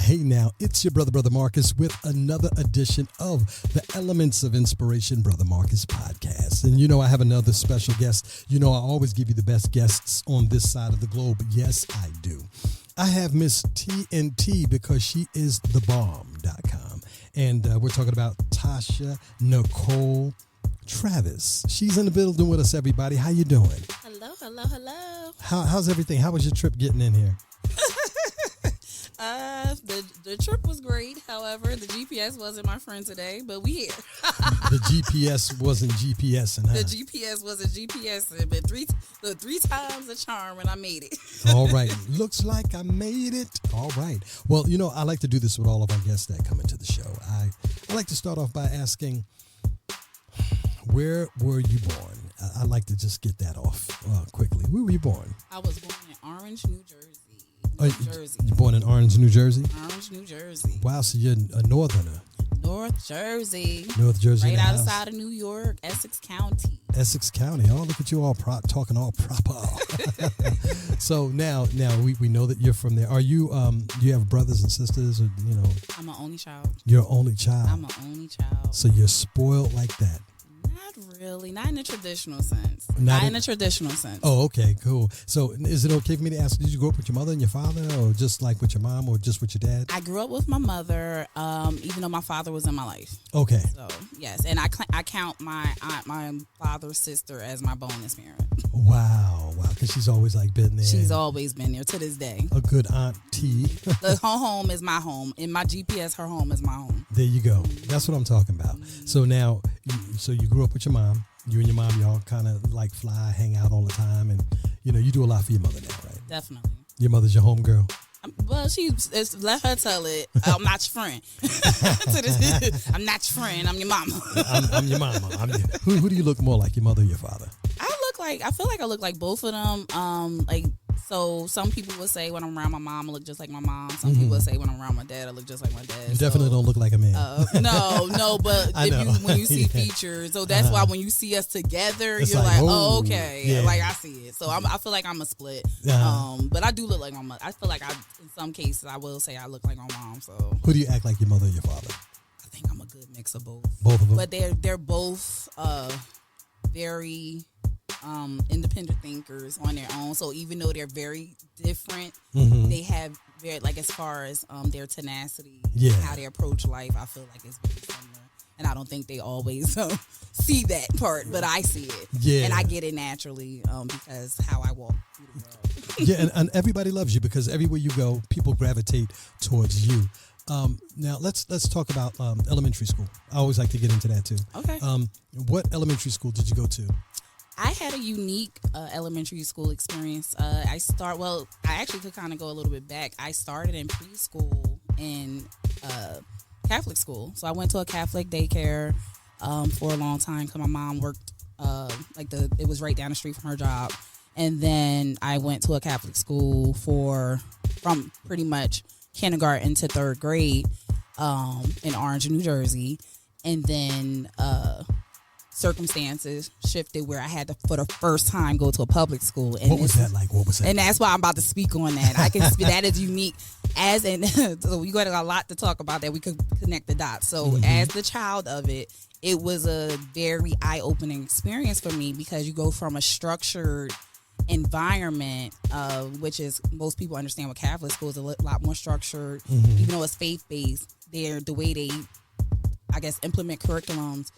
Hey now, it's your brother Marcus with another edition of the Elements of Inspiration Brother Marcus podcast. And you know, I have another special guest. You know, I always give you the best guests on this side of the globe. Yes, I do. I have Miss TNT because she is thebomb.com. And we're talking about Tasha Nicole Travis. She's in the building with us, everybody. How you doing? Hello. How's everything? How was your trip getting in here? The trip was great. However, the GPS wasn't my friend today, but we here. The GPS wasn't GPSing, huh? The GPS wasn't GPSing, but three times the charm, and I made it. All right. Looks like I made it. All right. Well, you know, I like to do this with all of our guests that come into the show. I like to start off by asking, where were you born? I like to just get that off quickly. Where were you born? I was born in Orange, New Jersey. You're born in Orange, New Jersey? Orange, New Jersey. Wow, so you're a northerner. North Jersey. North Jersey. Right outside of New York, Essex County. Essex County. Oh, look at you all talking all proper. So now we know that you're from there. Are you, do you have brothers and sisters or, you know? I'm an only child. You're an only child. I'm an only child. So you're spoiled like that. Not really. Not in the traditional sense. Not in the traditional sense. Oh, okay, cool. So is it okay for me to ask, did you grow up with your mother and your father, or just like with your mom, or just with your dad? I grew up with my mother, even though my father was in my life. Okay. So, yes. And I count my aunt, my father's sister, as my bonus parent. Wow. Because she's always like been there. She's always been there to this day. A good auntie. Her home is my home. In my GPS, her home is my home. There you go. That's what I'm talking about. So now, so you grew up with your mom. You and your mom, y'all kind of like fly, hang out all the time. And, you know, you do a lot for your mother now, right? Definitely. Your mother's your homegirl? Well, let her tell it. I'm not your friend. I'm not your friend. I'm your mama. I'm your mama. Who do you look more like, your mother or your father? I feel like I look like both of them. So some people would say when I'm around my mom, I look just like my mom. Some people would say when I'm around my dad, I look just like my dad. You definitely don't look like a man. No, but when you see features, so that's why when you see us together, it's you're like, oh, okay, yeah. Like I see it. So I feel like I'm a split. But I do look like my mother. I feel like in some cases, I will say I look like my mom. So who do you act like, your mother or your father? I think I'm a good mix of both. Both of them, but they're both very independent thinkers on their own. So even though they're very different, they have very, like, as far as their tenacity, how they approach life, I feel like it's very similar. And I don't think they always see that part, but I see it. Yeah. And I get it naturally because how I walk through the world. Yeah, and everybody loves you because everywhere you go, people gravitate towards you. Now let's talk about elementary school. I always like to get into that too. Okay. What elementary school did you go to? I had a unique elementary school experience. I actually could kind of go a little bit back. I started in preschool in Catholic school. So I went to a Catholic daycare for a long time because my mom worked it was right down the street from her job. And then I went to a Catholic school from pretty much kindergarten to third grade in Orange, New Jersey. And then circumstances shifted where I had to, for the first time, go to a public school. And what was that like? And that's why I'm about to speak on that. I can speak, that is unique. So we got a lot to talk about that. We could connect the dots. So as the child of it was a very eye-opening experience for me because you go from a structured environment, which is, most people understand what Catholic school is a lot more structured, even though it's faith-based. The way they, I guess, implement curriculums,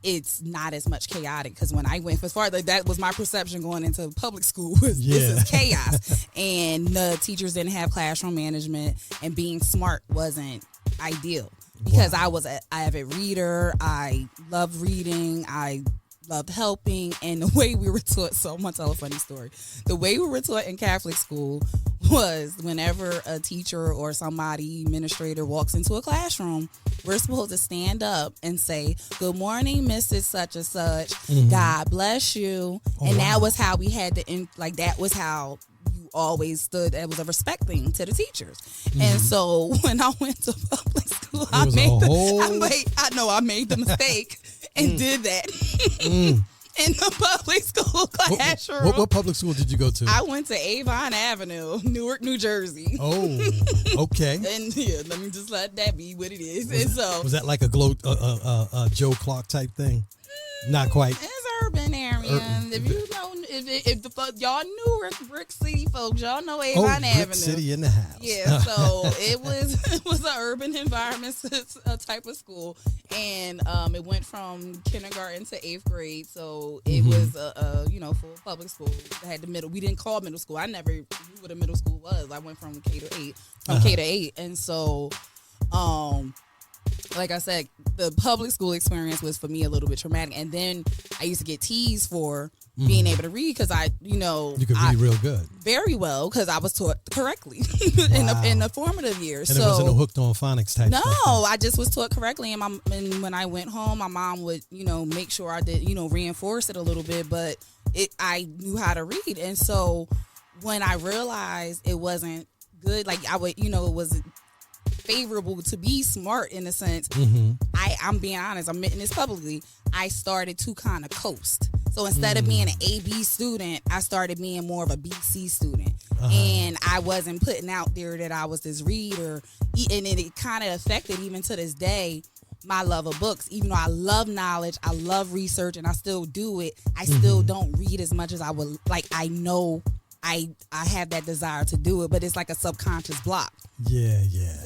it's not as much chaotic because when I went, as far as that was my perception going into public school, this is chaos. And the teachers didn't have classroom management, and being smart wasn't ideal because I was an avid reader. I loved reading. I loved helping, and the way we were taught, so I'm going to tell a funny story. The way we were taught in Catholic school was whenever a teacher or somebody, administrator, walks into a classroom, we're supposed to stand up and say, "Good morning, Mrs. Such and Such. God bless you." And that was how we had to, that was how you always stood. It was a respect thing to the teachers. And so when I went to public school, I made the mistake and did that. in the public school classroom. What public school did you go to? I went to Avon Avenue, Newark, New Jersey. Oh, okay. And yeah, let me just let that be what it is. Was that like a Joe Clark type thing? Not quite. It's urban area. If you know, if y'all Newark, Brick City folks, y'all know Avon Avenue. Brick City in the house. Yeah, so it was an urban environment type of school, and it went from kindergarten to 8th grade. So it was a full public school. I had the middle. We didn't call middle school. I never knew what a middle school was. I went from K to 8, and so like I said, the public school experience was for me a little bit traumatic. And then I used to get teased for being able to read because you could read real good, very well, because I was taught correctly Wow. in the formative years. And so it wasn't a hooked on phonics type. No, stuff. I just was taught correctly, and when I went home, my mom would make sure I did reinforce it a little bit, but I knew how to read, and so when I realized it wasn't good, like I would it was favorable to be smart in a sense. I'm being honest, I'm admitting this publicly, I started to kind of coast. So instead of being an AB student, I started being more of a BC student. And I wasn't putting out there that I was this reader. And it kind of affected, even to this day, my love of books. Even though I love knowledge, I love research, and I still do it, I still don't read as much as I would like. I know I have that desire to do it, but it's like a subconscious block. Yeah.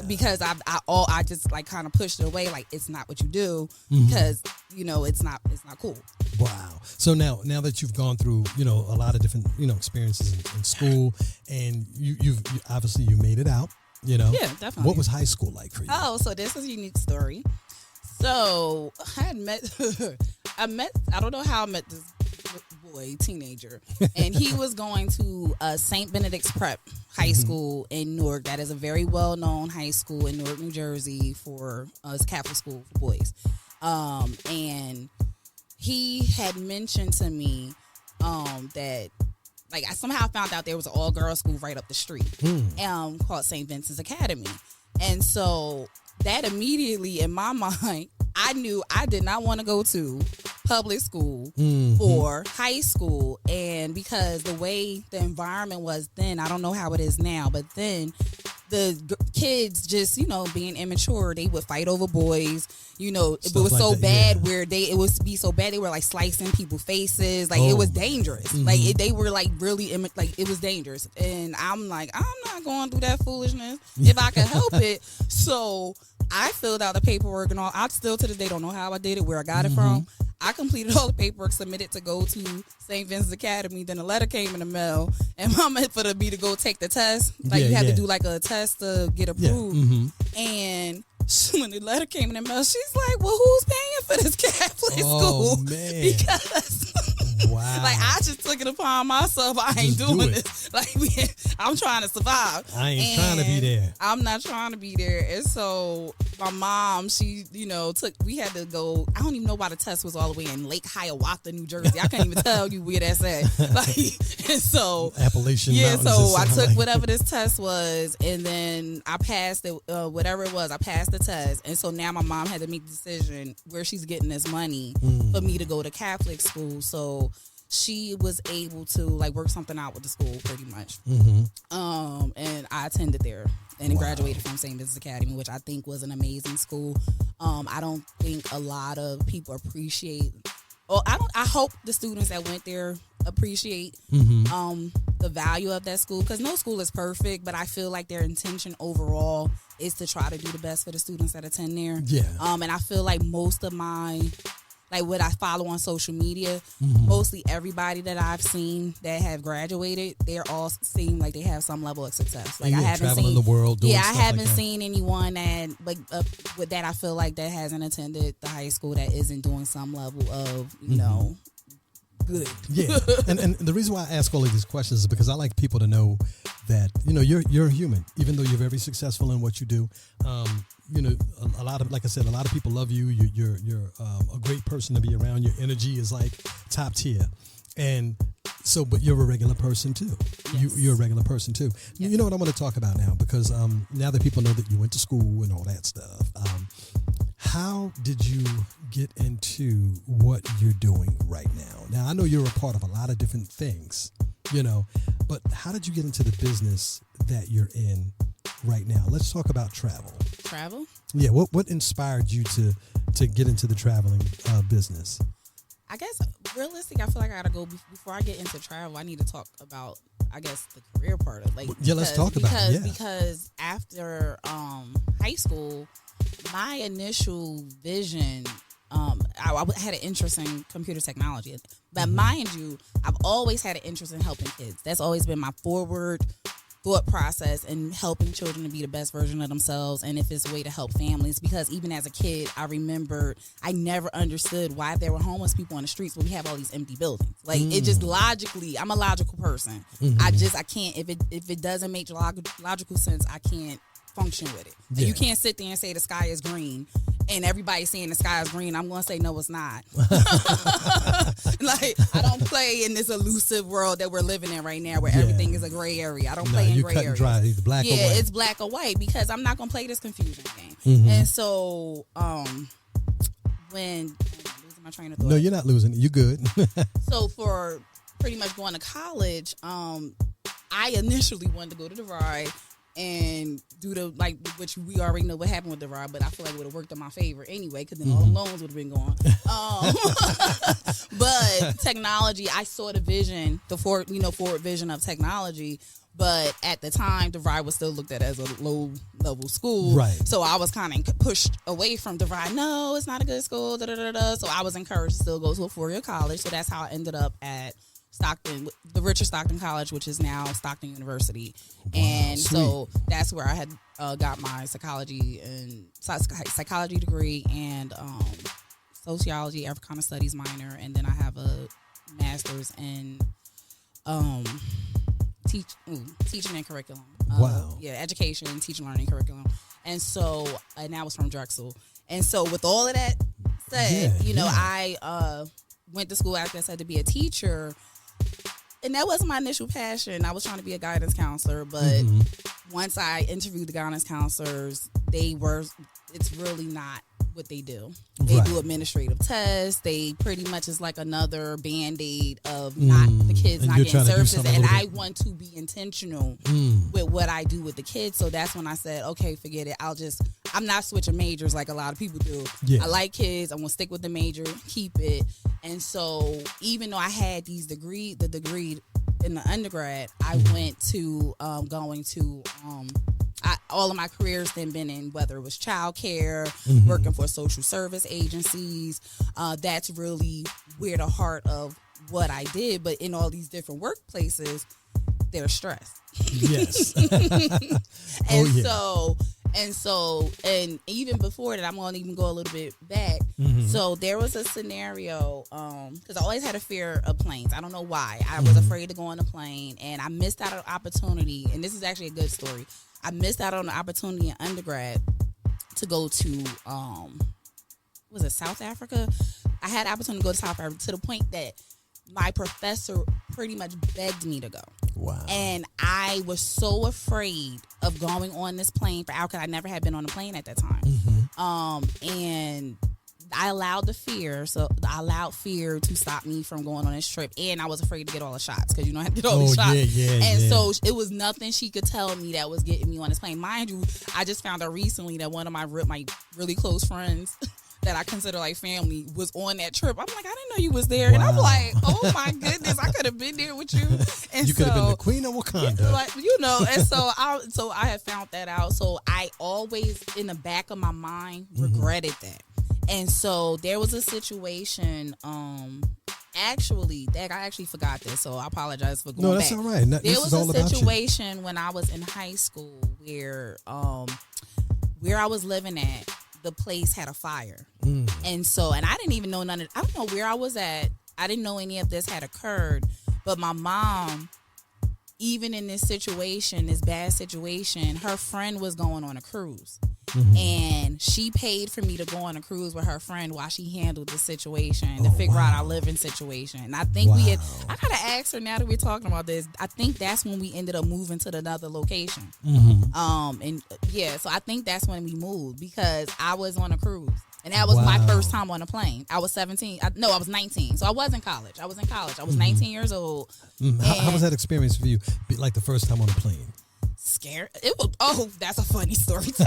Because I just like kind of pushed it away, like it's not what you do, because it's not cool. Wow. So now that you've gone through a lot of different experiences in school, and you obviously you made it out. Yeah, definitely. What was high school like for you? Oh, so this is a unique story. So I had I don't know how I met this boy, teenager, and he was going to St. Benedict's Prep High School in Newark. That is a very well-known high school in Newark, New Jersey, for it's a Catholic school for boys. And he had mentioned to me that like I somehow found out there was an all-girls school right up the street, called St. Vincent's Academy. And so that immediately in my mind, I knew I did not want to go to public school or high school. And because the way the environment was then, I don't know how it is now, but then the kids just, being immature, they would fight over boys. It was like so bad where it would be so bad they were like slicing people's faces. Like it was dangerous. Like they were like really it was dangerous. And I'm like, I'm not going through that foolishness if I can help it. So I filled out the paperwork and all. I still to this day don't know how I did it, where I got it from. I completed all the paperwork, submitted to go to St. Vincent's Academy. Then a letter came in the mail, and my meant for me to go take the test. Like you had to do like a test to get approved. And when the letter came in the mail, she's like, "Well, who's paying for this Catholic school?" Man. Because like I just took it upon myself. I ain't doing this. Like I'm trying to survive. I ain't trying to be there. I'm not trying to be there. And so my mom, she, we had to go. I don't even know why the test was all the way in Lake Hiawatha, New Jersey. I can't even tell you where that's at. Like, and so Appalachian Mountains. So I took like whatever this test was, and then I passed it. Whatever it was, I passed the test. And so now my mom had to make the decision where she's getting this money for me to go to Catholic school. So she was able to like work something out with the school pretty much. And I attended there and graduated from St. Vincent's Academy, which I think was an amazing school. I don't think a lot of people appreciate, I hope the students that went there appreciate the value of that school, because no school is perfect, but I feel like their intention overall is to try to do the best for the students that attend there. And I feel like most of what I follow on social media, mostly everybody that I've seen that have graduated, they're all seem like they have some level of success. Like I haven't traveling the world. Doing I stuff haven't like seen anyone that with that I feel like that hasn't attended the high school that isn't doing some level of good. And the reason why I ask all of these questions is because I like people to know that you're human, even though you're very successful in what you do. A lot of, like I said, a lot of people love you. You're a great person to be around. Your energy is like top tier, and so, but you're a regular person too. Yes. You're a regular person too. Yes. You know what I'm going to talk about now, because now that people know that you went to school and all that stuff. How did you get into what you're doing right now? Now, I know you're a part of a lot of different things, but how did you get into the business that you're in right now? Let's talk about travel. Travel? Yeah. What inspired you to get into the traveling business? I guess realistic, I feel like I gotta go before I get into travel. I need to talk about, I guess, the career part of let's talk about it. Yeah. Because after high school, my initial vision, I had an interest in computer technology, but mind you, I've always had an interest in helping kids. That's always been my forward thought process in helping children to be the best version of themselves, and if it's a way to help families, because even as a kid I remembered I never understood why there were homeless people on the streets but we have all these empty buildings. It just logically, I'm a logical person. I can't, if it doesn't make logical sense, I can't function with it. Yeah. You can't sit there and say the sky is green and everybody's saying the sky is green. I'm going to say, no, it's not. I don't play in this elusive world that we're living in right now where everything is a gray area. I don't play in gray areas. Dry, either black or white. It's black or white, because I'm not going to play this confusion game. And so, when I'm losing my train of thought. No, you're not losing it. You're good. So for pretty much going to college, I initially wanted to go to DeVry and do which we already know what happened with DeVry, but I feel like it would have worked in my favor anyway, because then all the loans would have been gone. But technology, I saw the vision, the forward vision of technology. But at the time, DeVry was still looked at as a low-level school. Right. So I was kind of pushed away from DeVry. No, it's not a good school. So I was encouraged to still go to a four-year college. So that's how I ended up at Stockton, the Richard Stockton College, which is now Stockton University. Wow, and sweet. So that's where I had got my psychology degree and sociology, Africana Studies minor, and then I have a master's in teaching and curriculum. Wow. Yeah, education, teaching, learning, curriculum. And so, and that was from Drexel. And so with all of that said, I went to school, like I said, to be a teacher. And that wasn't my initial passion. I was trying to be a guidance counselor, but once I interviewed the guidance counselors, it's really not what they do. They do administrative tests. They pretty much is like another Band-Aid of not the kids and not getting services. And I bit. want to be intentional with what I do with the kids. So that's when I said, okay, forget it. I'm not switching majors like a lot of people do. Yeah. I like kids. I'm going to stick with the major, keep it. And so even though I had the degree in the undergrad, I went to all of my careers then been in, whether it was childcare, working for social service agencies. That's really where the heart of what I did. But in all these different workplaces, there's stress. Yes. And even before that, I'm going to even go a little bit back. So there was a scenario, because I always had a fear of planes. I don't know why. I was afraid to go on a plane, and I missed out on an opportunity. And this is actually a good story. I missed out on an opportunity in undergrad to go to, was it South Africa? I had an opportunity to go to South Africa to the point that my professor pretty much begged me to go. Wow. And I was so afraid of going on this plane for hours, because I never had been on a plane at that time. And I allowed fear to stop me from going on this trip. And I was afraid to get all the shots, because I had to get all these shots. So it was nothing she could tell me that was getting me on this plane. Mind you, I just found out recently that one of my really close friends that I consider like family was on that trip. I'm like, I didn't know you was there. Wow. And I'm like, oh my goodness, I could have been there with you. And you could have been the queen of Wakanda. And so I had found that out. So I always, in the back of my mind, regretted that. And so there was a situation, I actually forgot this, so I apologize for going back. No, that's all right. There was a situation when I was in high school where I was living at, the place had a fire. And I didn't even know I don't know where I was at. I didn't know any of this had occurred. But my mom, even in this bad situation, her friend was going on a cruise. And she paid for me to go on a cruise with her friend while she handled the situation to figure out our living situation. And I think I gotta ask her, now that we're talking about this, I think that's when we ended up moving to another location. So I think that's when we moved, because I was on a cruise. And that was my Wow. first time on a plane. I was 17. I was 19. So I was in college. I was 19 years old. How was that experience for you? Like the first time on a plane? Scared. It was. Oh, that's a funny story too.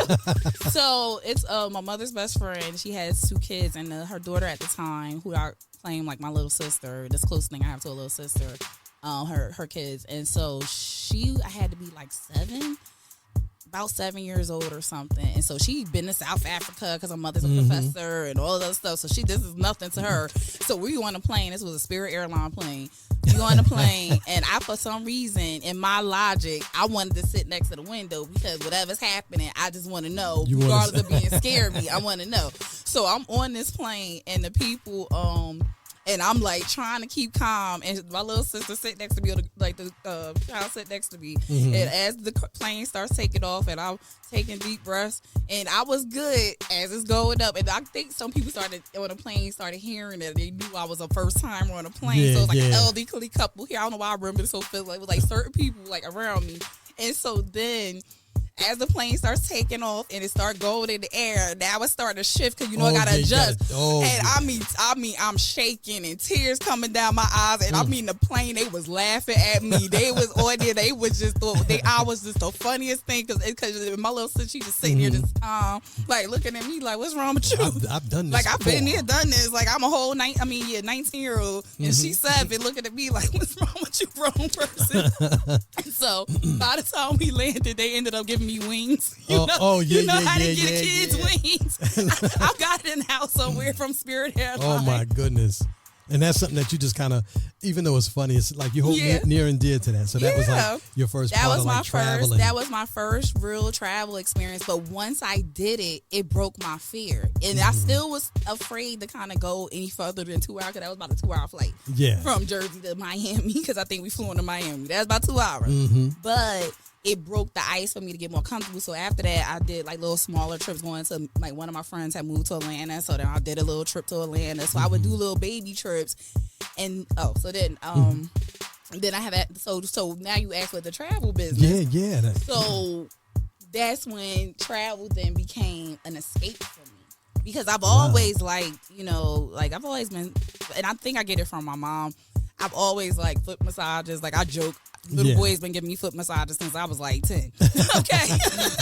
So it's my mother's best friend. She has 2 kids, and her daughter at the time, who I claim like my little sister. This close thing I have to a little sister. Her kids, and so I had to be like 7. About 7 years old or something, and so she'd been to South Africa because her mother's a professor and all that stuff. So this is nothing to her. So we on a plane. This was a Spirit airline plane. We on a plane, and for some reason, in my logic, I wanted to sit next to the window because whatever's happening, I just want to know, regardless of being scared of me. I want to know. So I'm on this plane, and the people, and I'm like trying to keep calm, and my little sister sit next to me, like the child sit next to me. And as the plane starts taking off, and I'm taking deep breaths, and I was good as it's going up. And I think some people on the plane started hearing it. They knew I was a first timer on a plane, so it was like an elderly couple here. I don't know why I remember this so feeling. It was like certain people like around me, and so then, as the plane starts taking off and it starts going in the air, now it started to shift because I gotta adjust. I mean, I'm shaking and tears coming down my eyes. And I mean, the plane, they was laughing at me. They was on there. They was just I was just the funniest thing because my little sister, she just sitting here just like looking at me like, what's wrong with you? I've done this. Like I've been here, done this. Like I'm a whole 19-year-old, and she's 7, looking at me like, what's wrong with you, grown person? And so by the time we landed, they ended up giving me wings. You know how to get kids wings. I got it in the house somewhere from Spirit Airlines. Oh my goodness. And that's something that you just kind of, even though it's funny, it's like you hold near and dear to that. So that was like your first part of like traveling. That was my first real travel experience. But once I did it, it broke my fear. And I still was afraid to kind of go any further than 2 hours, because that was about a 2-hour flight from Jersey to Miami, because I think we flew into Miami. That was about 2 hours. But it broke the ice for me to get more comfortable. So after that, I did like little smaller trips, going to like one of my friends had moved to Atlanta. So then I did a little trip to Atlanta. So I would do little baby trips. And then I have that. So now you ask for the travel business. Yeah. So that's when travel then became an escape for me. Because I've always I've always been, and I think I get it from my mom, I've always like foot massages. Like I joke, little boy's been giving me foot massages since I was like 10. Okay.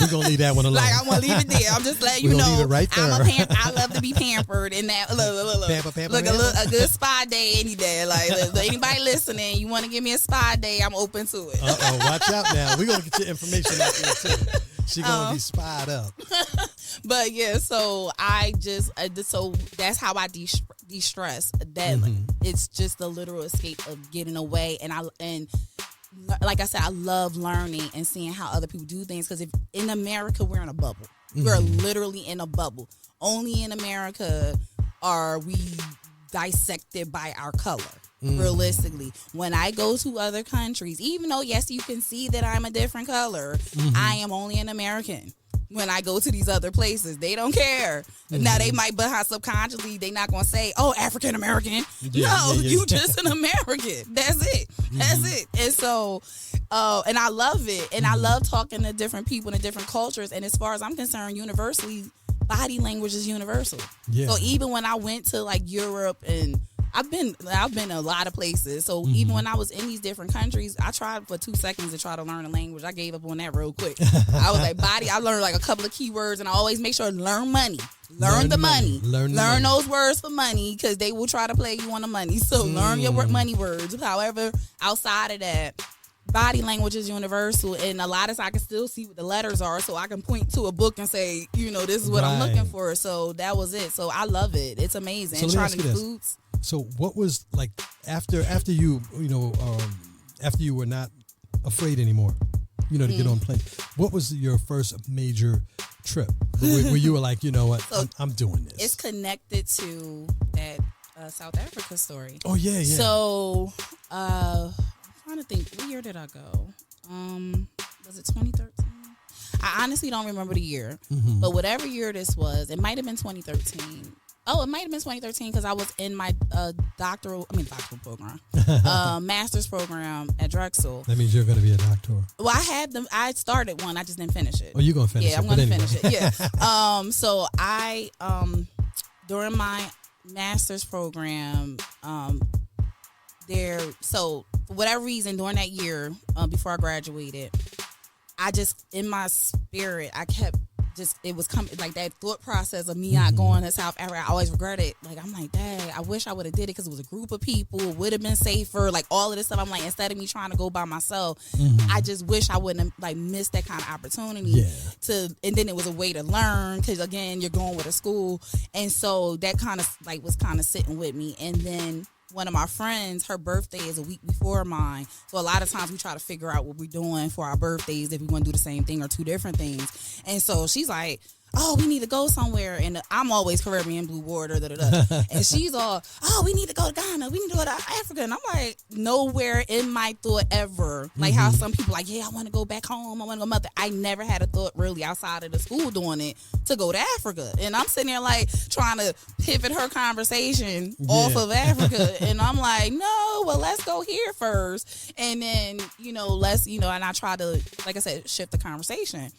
We're going to leave that one alone. Like I'm going to leave it there. I'm just letting you know. Leave it right there. I love to be pampered. And that, look, a good spa day any day. Like, anybody listening, you want to give me a spa day, I'm open to it. Watch out now. We're going to get your information out there too. She's going to be spied up. But yeah, so so that's how I de-stress. That it's just a literal escape of getting away. And like I said, I love learning and seeing how other people do things, because if in America, we're in a bubble. We're literally in a bubble. Only in America are we dissected by our color. Realistically, when I go to other countries, even though yes, you can see that I'm a different color, I am only an American. When I go to these other places, they don't care. Now they might, but subconsciously they not gonna say, "Oh, African American." You just an American. That's it. That's it. And so, and I love it, and I love talking to different people in different cultures. And as far as I'm concerned, universally, body language is universal. Yeah. So even when I went to like Europe, and I've been a lot of places. So even when I was in these different countries, I tried for 2 seconds to try to learn a language. I gave up on that real quick. I was like, I learned like a couple of keywords, and I always make sure to learn money. Learn the money. Learn those words for money, because they will try to play you on the money. So learn your money words. However, outside of that, body language is universal, and a lot of times I can still see what the letters are, so I can point to a book and say, this is what I'm looking for. So that was it. So I love it. It's amazing. So trying to get foods. So what was like after you after you were not afraid anymore, to get on planes? What was your first major trip where you were like, you know what, so I'm doing this? It's connected to that South Africa story. Oh yeah. So I'm trying to think, what year did I go? Was it 2013? I honestly don't remember the year, but whatever year this was, it might have been 2013. Oh, it might have been 2013, because I was in my doctoral program, master's program at Drexel. That means you're going to be a doctor. Well, I started one. I just didn't finish it. Oh, you're going to finish it? Yeah, I'm going to finish it. Yeah. So I during my master's program, so for whatever reason during that year before I graduated, I just in my spirit I kept it was coming like that thought process of me not going to South Africa. I always regret it. Like I'm like, dang, I wish I would have did it because it was a group of people. It would have been safer. Like all of this stuff. I'm like, instead of me trying to go by myself, I just wish I wouldn't have like missed that kind of opportunity and then it was a way to learn because again you're going with a school, and so that kind of like was kind of sitting with me. And then one of my friends, her birthday is a week before mine. So a lot of times we try to figure out what we're doing for our birthdays, if we want to do the same thing or two different things. And so she's like, oh, we need to go somewhere. And I'm always Caribbean, blue water, and she's all, oh, we need to go to Ghana. We need to go to Africa. And I'm like, nowhere in my thought ever. Like how some people like, yeah, I want to go back home. I want to go mother. I never had a thought really outside of the school doing it to go to Africa. And I'm sitting there like trying to pivot her conversation off of Africa. And I'm like, no, well, let's go here first. And then, let's, and I try to, like I said, shift the conversation.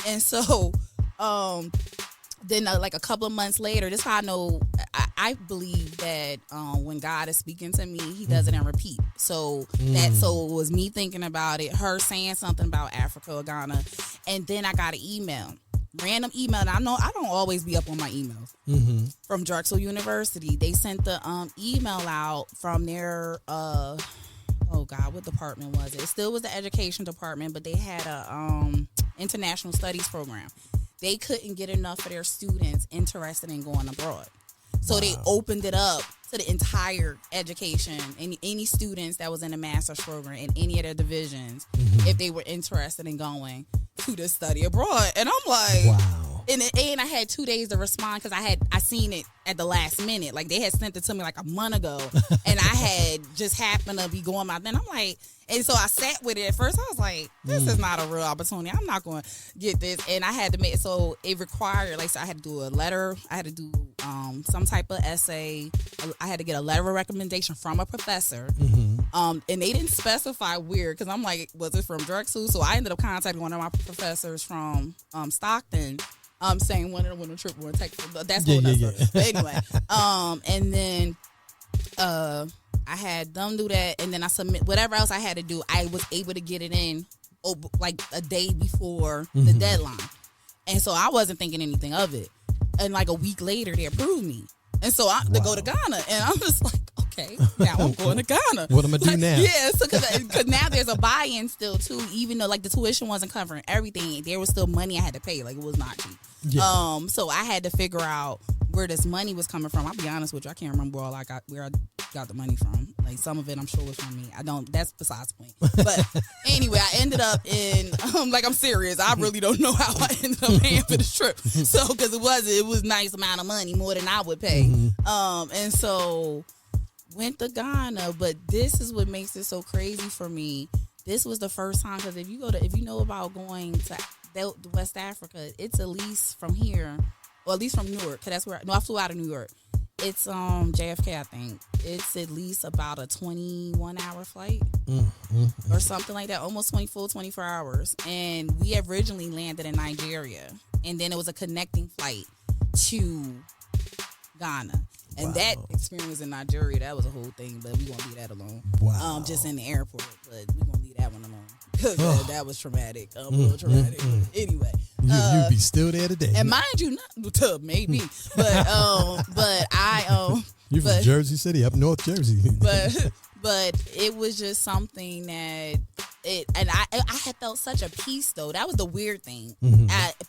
And so, then like a couple of months later, this is how I know I believe that when God is speaking to me, he does it in repeat. So it was me thinking about it, her saying something about Africa or Ghana, and then I got an random email, and I know I don't always be up on my emails from Drexel University. They sent the email out from their oh God, what department was it? It still was the education department, but they had a international studies program. They couldn't get enough of their students interested in going abroad. So they opened it up to the entire education and any students that was in the master's program in any of their divisions, if they were interested in going to the study abroad. And I'm like, wow. And I had 2 days to respond because I seen it at the last minute. Like they had sent it to me like a month ago, and I had just happened to be going out. Then I'm like, and so I sat with it at first. I was like, this is not a real opportunity. I'm not going to get this. And I had to make so it required so I had to do a letter. I had to do some type of essay. I had to get a letter of recommendation from a professor. And they didn't specify where because I'm like, was it from Drexel? So I ended up contacting one of my professors from Stockton. Saying one of the trip we're taking. That's what that's But anyway, and then I had them do that, and then I submit whatever else I had to do. I was able to get it in like a day before the deadline, and so I wasn't thinking anything of it. And like a week later, they approved me, and so to go to Ghana, and I'm just like, okay, now I'm going to Ghana. What am I do now? Yeah, so because now there's a buy-in still too, even though like the tuition wasn't covering everything, there was still money I had to pay. Like it was not cheap. Yeah. So I had to figure out where this money was coming from. I'll be honest with you, I can't remember where I got the money from. Like some of it, I'm sure was from me. I don't. That's besides the point. But anyway, I ended up in like I'm serious. I really don't know how I ended up paying for this trip. So because it was nice amount of money, more than I would pay. And so went to Ghana. But this is what makes it so crazy for me. This was the first time because if you know about going to West Africa, it's at least from here, or at least from Newark, because that's where I flew out of New York. It's JFK, I think. It's at least about a 21-hour flight or something like that, almost 24 hours. And we originally landed in Nigeria, and then it was a connecting flight to Ghana. And that experience in Nigeria, that was a whole thing, but we won't leave that alone. Wow. Just in the airport, but we won't leave that one alone. Because that was traumatic. A little traumatic. Anyway. You'd be still there today. And mind you, not maybe. But I You're from Jersey City, up North Jersey. But it was just something that I had felt such a peace though. That was the weird thing.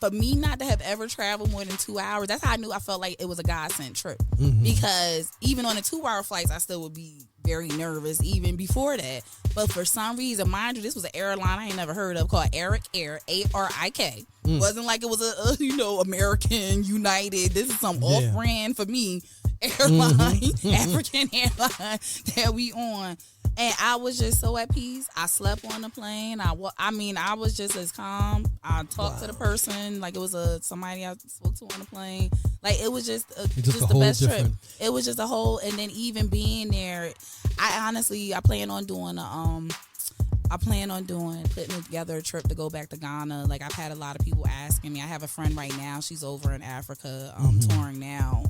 For me not to have ever traveled more than 2 hours, that's how I knew I felt like it was a God sent trip. Because even on the 2-hour flights, I still would be very nervous even before that. But for some reason, mind you, this was an airline I ain't never heard of called Arik Air, ARIK. Wasn't like it was a American United. This is some off brand for me airline, African airline that we on. And I was just so at peace. I slept on the plane. I was just as calm. I talked to the person like it was somebody I spoke to on the plane. Like it was just the best trip. It was just a whole. And then even being there, I plan on doing I plan on putting together a trip to go back to Ghana. Like, I've had a lot of people asking me. I have a friend right now. She's over in Africa, touring now,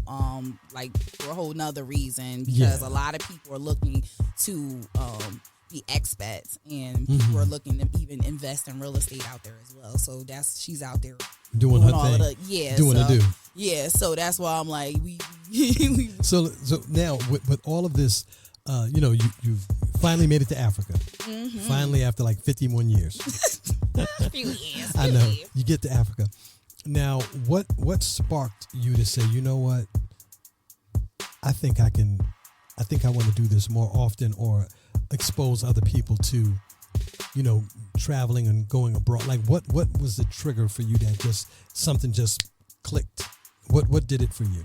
like for a whole nother reason, because a lot of people are looking to be expats, and people are looking to even invest in real estate out there as well. So she's out there doing her all thing. Doing her do. Yeah, so that's why I'm like, we So now with all of this, you've finally made it to Africa. Finally, after like 51 years. A few years. I know. You get to Africa. Now, what sparked you to say, you know what? I think I want to do this more often, or expose other people to, traveling and going abroad. Like, what was the trigger for you that something just clicked? What did it for you?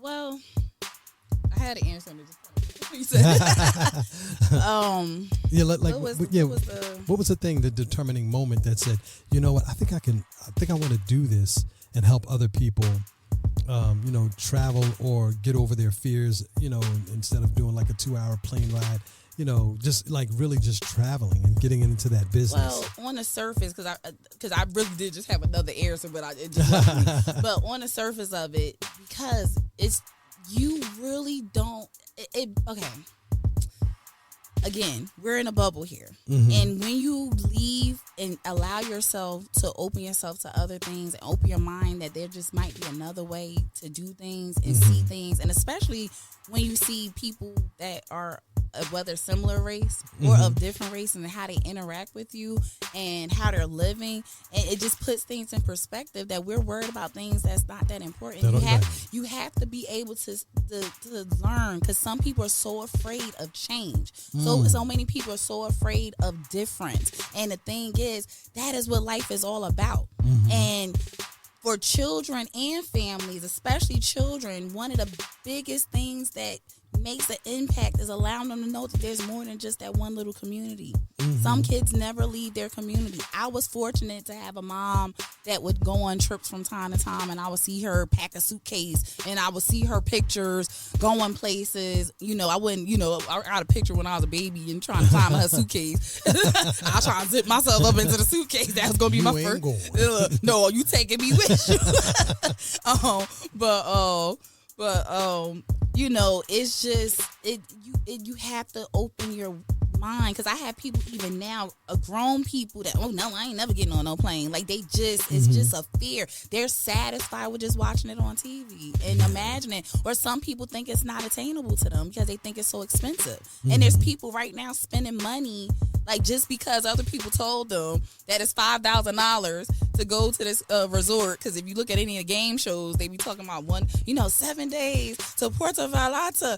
Well, I had to answer this. What was the thing, the determining moment that said, you know what, I think I want to do this and help other people, travel or get over their fears, instead of doing like a 2-hour plane ride, just like really just traveling and getting into that business. Well, on the surface, because I really did just have another answer, but it just left me. But on the surface of it, because you really don't. Okay. Again, we're in a bubble here. And when you leave and allow yourself to open yourself to other things and open your mind that there just might be another way to do things and see things, and especially when you see people that are whether similar race or of different race, and how they interact with you and how they're living, and it just puts things in perspective that we're worried about things that's not that important. You have to be able to learn, because some people are so afraid of change. So many people are so afraid of difference, and the thing is, that is what life is all about. And for children and families, especially children, one of the biggest things that makes an impact is allowing them to know that there's more than just that one little community. Some kids never leave their community. I was fortunate to have a mom that would go on trips from time to time, and I would see her pack a suitcase, and I would see her pictures going places. I wouldn't, I got a picture when I was a baby and trying to climb her suitcase. I was trying to zip myself up into the suitcase. That was going to be my first. No, you taking me with you. It's just you have to open your mind, because I have people even now, grown people that, oh no, I ain't never getting on no plane. Like, they just, it's just a fear. They're satisfied with just watching it on TV and imagining. Or some people think it's not attainable to them because they think it's so expensive. And there's people right now spending money, like, just because other people told them that it's $5,000 to go to this resort. Because if you look at any of the game shows, they be talking about 7 days to Puerto Vallarta.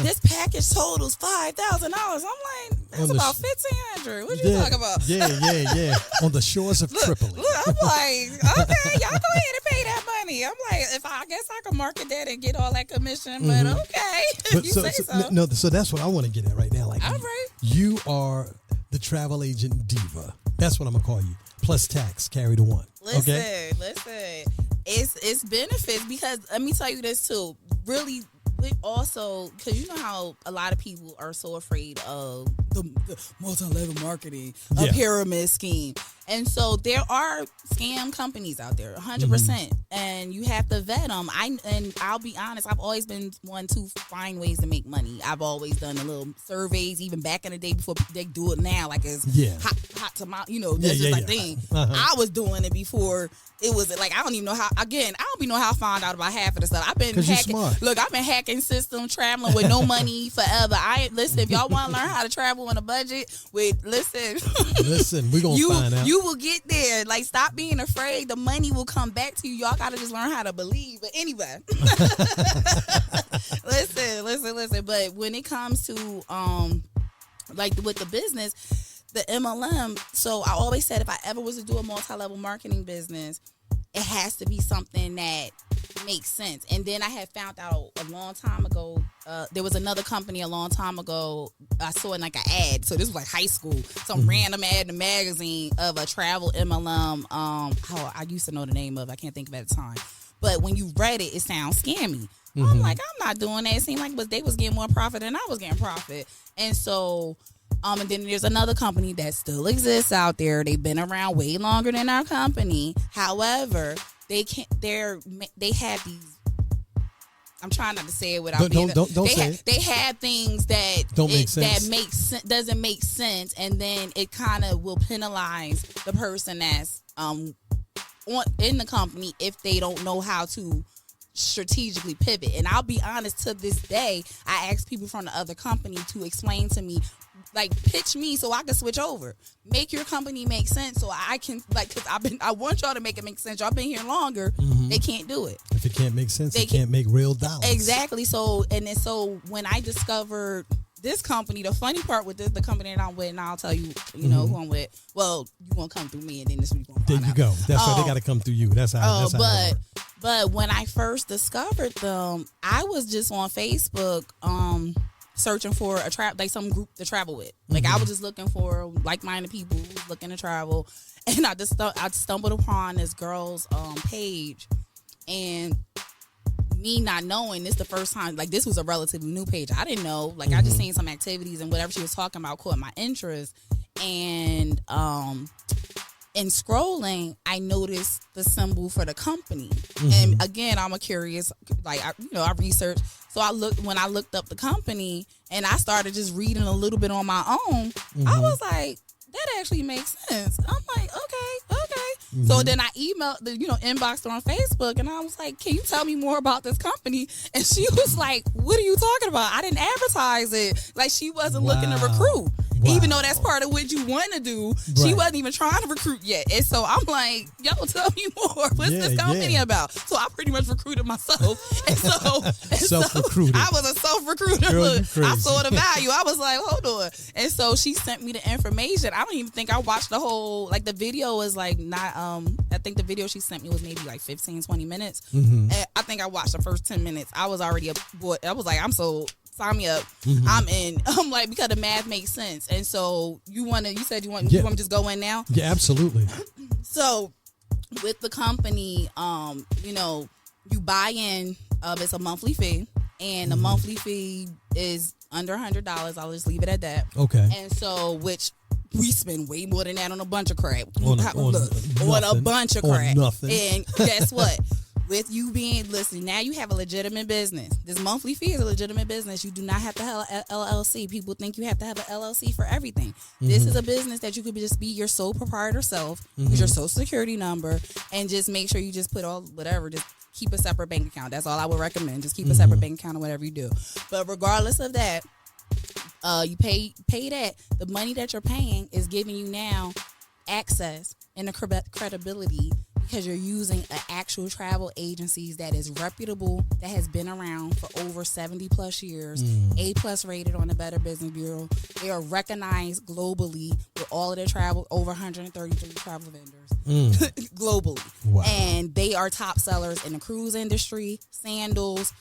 This package totals $5,000. I'm like, that's about $1,500. What you talking about? Yeah. On the shores of Tripoli. Look, I'm like, okay, y'all go ahead and pay that money. I'm like, I guess I could market that and get all that commission, but okay, if you say so. No, so that's what I want to get at right now. Like, all right, you are the travel agent diva. That's what I'm gonna call you. Plus tax, carry the one. Listen. It's benefits, because let me tell you this too. Really, also, because you know how a lot of people are so afraid of the multi-level marketing, a pyramid scheme. And so there are scam companies out there, 100%, and you have to vet them. I'll be honest, I've always been one to find ways to make money. I've always done the little surveys, even back in the day before they do it now, like it's hot to my, that's just like thing. I was doing it before it was like, I don't even know how. Again, I don't even know how I found out about half of the stuff. I've been hacking. Look, I've been hacking systems, traveling with no money forever. Listen, if y'all want to learn how to travel on a budget, listen, we're gonna find out. You will get there. Like, stop being afraid. The money will come back to you. Y'all gotta just learn how to believe. But anyway, listen. But when it comes to like with the business, the MLM. So I always said, if I ever was to do a multi-level marketing business, it has to be something that makes sense. And then I had found out a long time ago, there was another company a long time ago, I saw in like an ad. So this was like high school, some random ad in a magazine of a travel MLM. I used to know the name of it. I can't think of it at the time. But when you read it, it sounds scammy. I'm like, I'm not doing that. It seemed like they was getting more profit than I was getting profit. And so And then there's another company that still exists out there. They've been around way longer than our company. However, they have these. I'm trying not to say it without being. Don't say it. They have things that don't make sense. That doesn't make sense, and then it kind of will penalize the person that's in the company if they don't know how to strategically pivot. And I'll be honest, to this day, I ask people from the other company to explain to me, like, pitch me so I can switch over. Make your company make sense so I can, like, because I want y'all to make it make sense. Y'all been here longer. Mm-hmm. They can't do it. If it can't make sense, they can't make real dollars. Exactly. So when I discovered this company, the funny part with the company that I'm with, and I'll tell you, you know, who I'm with. Well, you won't come through me, and then this week won't. There you go. That's why they got to come through you. That's how. But when I first discovered them, I was just on Facebook, searching for some group to travel with. Like, I was just looking for like-minded people looking to travel, and I stumbled upon this girl's page, and me not knowing, this the first time, like, this was a relatively new page. I didn't know, like, I just seen some activities and whatever she was talking about caught my interest, and in scrolling, I noticed the symbol for the company. And again, I'm a curious, like, I researched. So when I looked up the company and I started just reading a little bit on my own, I was like, that actually makes sense. I'm like, okay. So then I emailed, inboxed her on Facebook, and I was like, can you tell me more about this company? And she was like, what are you talking about? I didn't advertise it. Like, she wasn't looking to recruit. Even though that's part of what you want to do, she wasn't even trying to recruit yet. And so I'm like, yo, tell me more. What's this company about? So I pretty much recruited myself. Self-recruited. I was a self-recruiter. Girl, Look, I saw the value. I was like, hold on. And so she sent me the information. I don't even think I watched the whole, like, the video was like not, I think the video she sent me was maybe like 15, 20 minutes. And I think I watched the first 10 minutes. I was already I was like, I'm sold. Sign me up. I'm in. I'm like, because the math makes sense. And so you said you want to just go in now? Yeah, absolutely. So with the company, you buy in, it's a monthly fee, and the monthly fee is under $100. I'll just leave it at that. Okay. And so, which we spend way more than that on a bunch of crap. On a bunch of crap. Nothing. And guess what? With you now you have a legitimate business. This monthly fee is a legitimate business. You do not have to have an LLC. People think you have to have an LLC for everything. This is a business that you could just be your sole proprietor self, use your social security number, and just make sure you just put just keep a separate bank account. That's all I would recommend. Just keep a separate bank account or whatever you do. But regardless of that, you pay that. The money that you're paying is giving you now access and the credibility, because you're using an actual travel agencies that is reputable, that has been around for over 70 plus years, A+ rated on the Better Business Bureau. They are recognized globally with all of their travel, over 133 travel vendors globally. Wow. And they are top sellers in the cruise industry, sandals,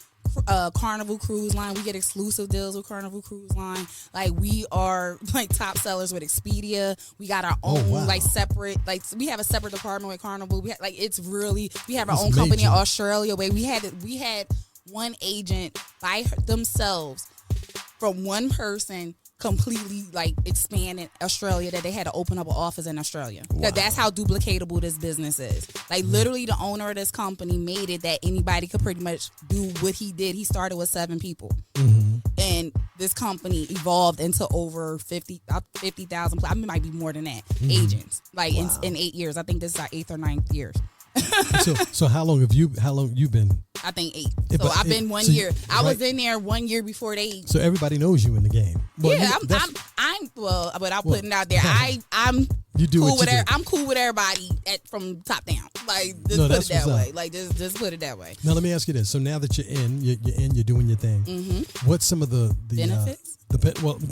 Carnival Cruise Line. We get exclusive deals with Carnival Cruise Line. Like, we are like top sellers with Expedia. We got our own separate, we have a separate department with Carnival. We have our own company in Australia where we had one agent by themselves, from one person, completely expanded Australia, that they had to open up an office in Australia. Wow. That's how duplicatable this business is. Literally, the owner of this company made it that anybody could pretty much do what he did. He started with 7 people. And this company evolved into over 50,000, it might be more than that, agents. In 8 years. I think this is our 8th or 9th year. So how long have you been? I think 8. So I've been 1 year. I was in there 1 year before they. So everybody knows you in the game. Well, but I'll put it out there. I'm you do cool what you do. I'm cool with everybody from top down. Just put it that way. Just put it that way. Now let me ask you this. So now that you're doing your thing. What's some of the benefits?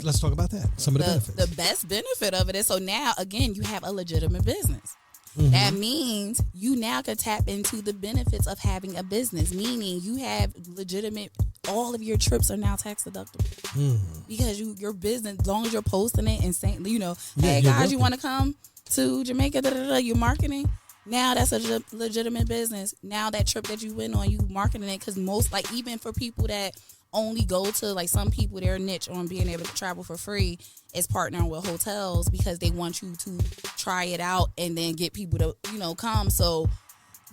Let's talk about that. Some of the benefits. The best benefit of it is, so now again you have a legitimate business. That means you now can tap into the benefits of having a business, meaning you have legitimate, all of your trips are now tax deductible because your business, as long as you're posting it and saying, hey guys, you want to come to Jamaica, you're marketing. Now that's a legitimate business. Now that trip that you went on, you marketing it, because most, even for people that only go to, like, some people, their niche on being able to travel for free is partnering with hotels because they want you to try it out and then get people to, come. So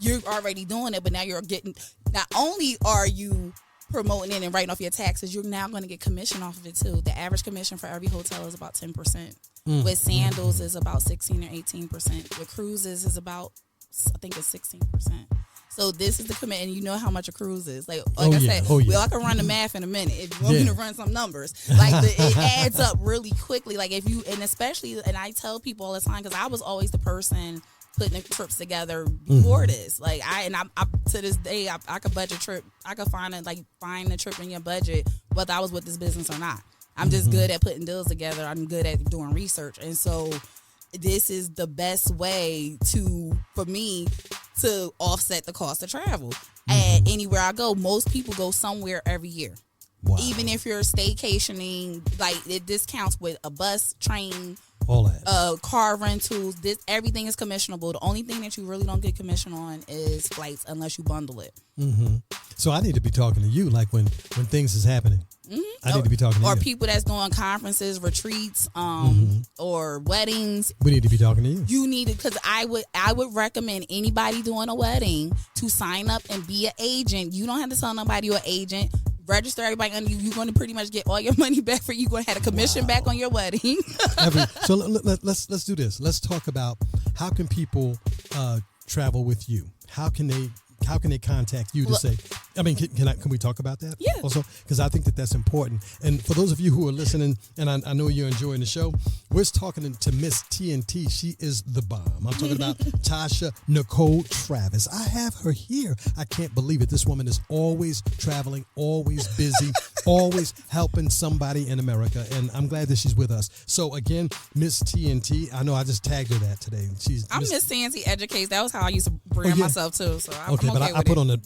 you're already doing it, but now you're getting, not only are you promoting it and writing off your taxes, you're now going to get commission off of it too. The average commission for every hotel is about 10%. With sandals is about 16 or 18%. With cruises is about, I think it's 16%. So this is the commitment, and you know how much a cruise is. Like I said, I can run the math in a minute if you want me to run some numbers. Like it adds up really quickly. Like if you, and especially, and I tell people all the time, because I was always the person putting the trips together before this. Like I to this day, I could budget trip. I could find a trip in your budget, whether I was with this business or not. I'm just good at putting deals together. I'm good at doing research, and so this is the best way for me to offset the cost of travel. And anywhere I go, most people go somewhere every year. Wow. Even if you're staycationing, like it discounts with a bus, train, all that, car rentals. Everything is commissionable. The only thing that you really don't get commission on is flights, unless you bundle it. So I need to be talking to you, like when things is happening. I need to be talking to you. Or people that's doing conferences, retreats, or weddings. We need to be talking to you. You need it, because I would recommend anybody doing a wedding to sign up and be an agent. You don't have to tell nobody you're an agent. Register everybody under you. You're going to pretty much get all your money back for you. You're going to have a commission back on your wedding. So let's do this. Let's talk about how can people travel with you. How can they contact you to say? I mean, can we talk about that? Yeah. Also, because I think that's important. And for those of you who are listening, and I know you're enjoying the show, we're talking to Miss TNT. She is the bomb. I'm talking about Tasha Nicole Travis. I have her here. I can't believe it. This woman is always traveling, always busy, always helping somebody in America. And I'm glad that she's with us. So again, Miss TNT. I know I just tagged her that today. I'm Miss TNT Educates. That was how I used to brand myself too. So I'm okay but I put on the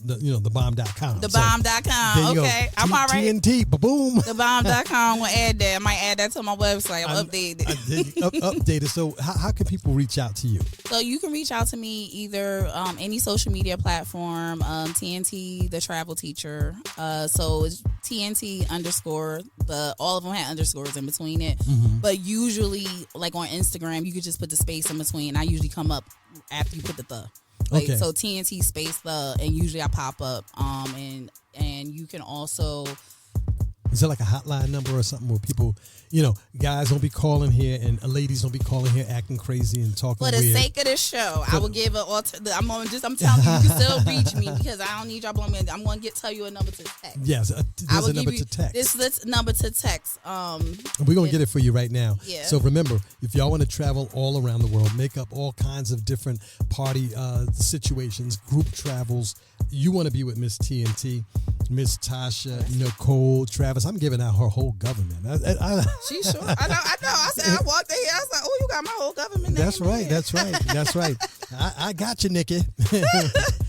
bomb.com. The bomb.com. Okay. I'm all right. TNT, boom. The bomb.com. We'll add that. I might add that to my website. I'm updated. Updated. So how can people reach out to you? So you can reach out to me either any social media platform, TNT, the travel teacher. So it's TNT underscore. All of them had underscores in between it. But usually, like on Instagram, you could just put the space in between. I usually come up after you put the. Okay. So TNT space and usually I pop up. And you can also. Is there like a hotline number or something where people, guys don't be calling here and ladies don't be calling here acting crazy and talking weird? For the sake of the show, I will give I'm telling you, you can still reach me because I don't need y'all blowing me. I'm going to tell you a number to text. Yes, there's a number to text. This number to text. We're going to get it for you right now. Yeah. So remember, if y'all want to travel all around the world, make up all kinds of different party situations, group travels, you want to be with Miss TNT, Miss Tasha Nicole Travis. I'm giving out her whole government. She's sure. I know. I said, I walked in here. I was like, oh, you got my whole government. That's right. That's right. I got you, Nikki.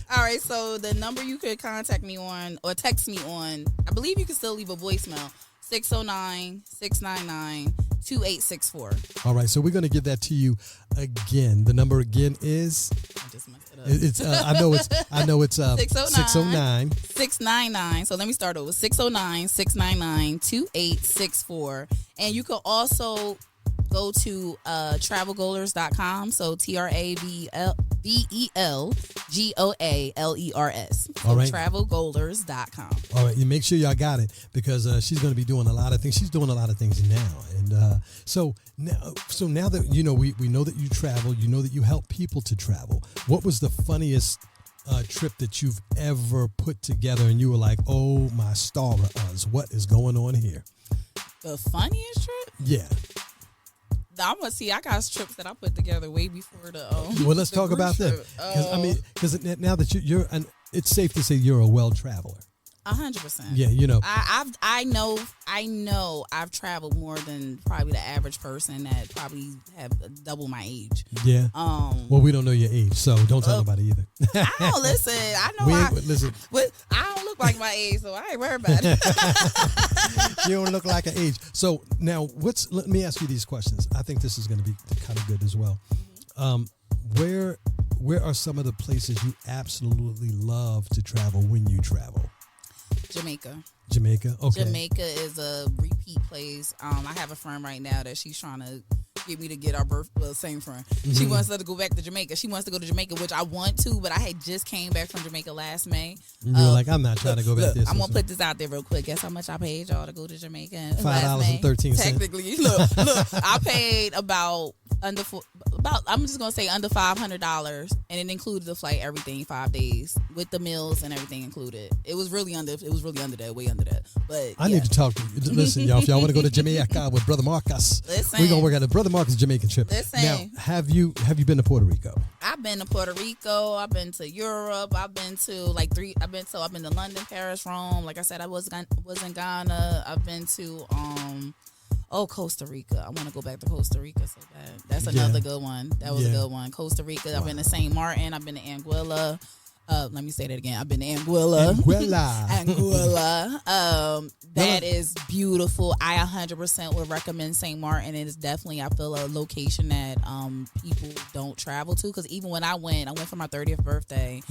All right. So the number you could contact me on or text me on, I believe you can still leave a voicemail. 609-699-2864. All right, so we're going to give that to you again. The number again is. I just messed it up. It's. I know it's 609 699. So let me start over. 609-699-2864. And you can also go to travelgoalers.com. So TravelGoalers. All right. Travelgoalers.com. All right. You make sure y'all got it because she's going to be doing a lot of things. She's doing a lot of things now. And so now that, we know that you travel, you know that you help people to travel. What was the funniest trip that you've ever put together and you were like, oh, my star of us, what is going on here? The funniest trip? Yeah. I'm gonna see. I got trips that I put together way before the. Well, let's talk about that. Because now that you're, it's safe to say you're a well traveler. 100%. Yeah, I know. I've traveled more than probably the average person that probably have double my age. Yeah. Well, we don't know your age, so don't tell nobody either. I don't listen. I know. Listen. But I don't look like my age, so I ain't worried about it. You don't look like an age. So now, let me ask you these questions. I think this is going to be kind of good as well. Where are some of the places you absolutely love to travel when you travel? Jamaica. Jamaica. Okay. Jamaica is a repeat place. I have a friend right now that she's trying to get me to get our same friend. She wants us to go back to Jamaica. She wants to go to Jamaica, which I want to, but I had just came back from Jamaica last May. You were like, I'm not trying to go back there. I'm gonna put this out there real quick. Guess how much I paid y'all to go to Jamaica? $5.13. Technically, look, I paid about I'm just gonna say under $500, and it included the flight, everything, 5 days with the meals and everything included. It was really under that, way under that. But I need to talk to you. Listen, y'all, if y'all want to go to Jamaica with Brother Marcus, we're gonna work out a Brother Marcus Jamaican trip. Now, have you been to Puerto Rico? I've been to Puerto Rico. I've been to Europe. I've been to I've been to London, Paris, Rome. Like I said, I was in Ghana. I've been to Costa Rica. I want to go back to Costa Rica so bad. That's another good one. That was a good one. Costa Rica. Wow. I've been to St. Martin. I've been to Anguilla. Let me say that again. I've been to Anguilla. That is beautiful. I 100% would recommend St. Martin. It is definitely, I feel, a location that people don't travel to. Because even when I went for my 30th birthday,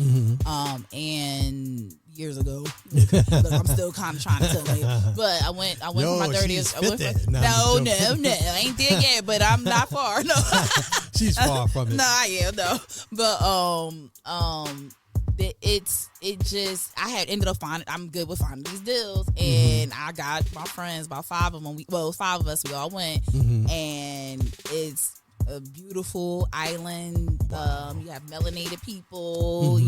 and years ago. Look, I'm still kind of trying to tell you, but I went for my 30th. No, I ain't there yet, but I'm not far. No, she's far from it. No, I am. No, but I had ended up finding, I'm good with finding these deals, and I got my friends, about 5 of them. 5 of us, we all went, and it's a beautiful island. You have melanated people,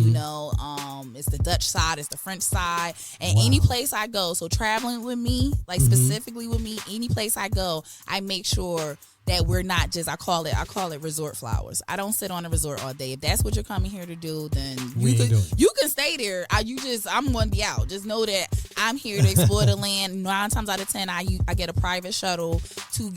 it's the Dutch side, it's the French side, and any place I go, so traveling with me, like specifically with me, any place I go, I make sure that we're not just, I call it resort flowers. I don't sit on a resort all day. If that's what you're coming here to do, then you can stay there. I'm going to be out. Just know that I'm here to explore the land. 9 times out of 10, I get a private shuttle to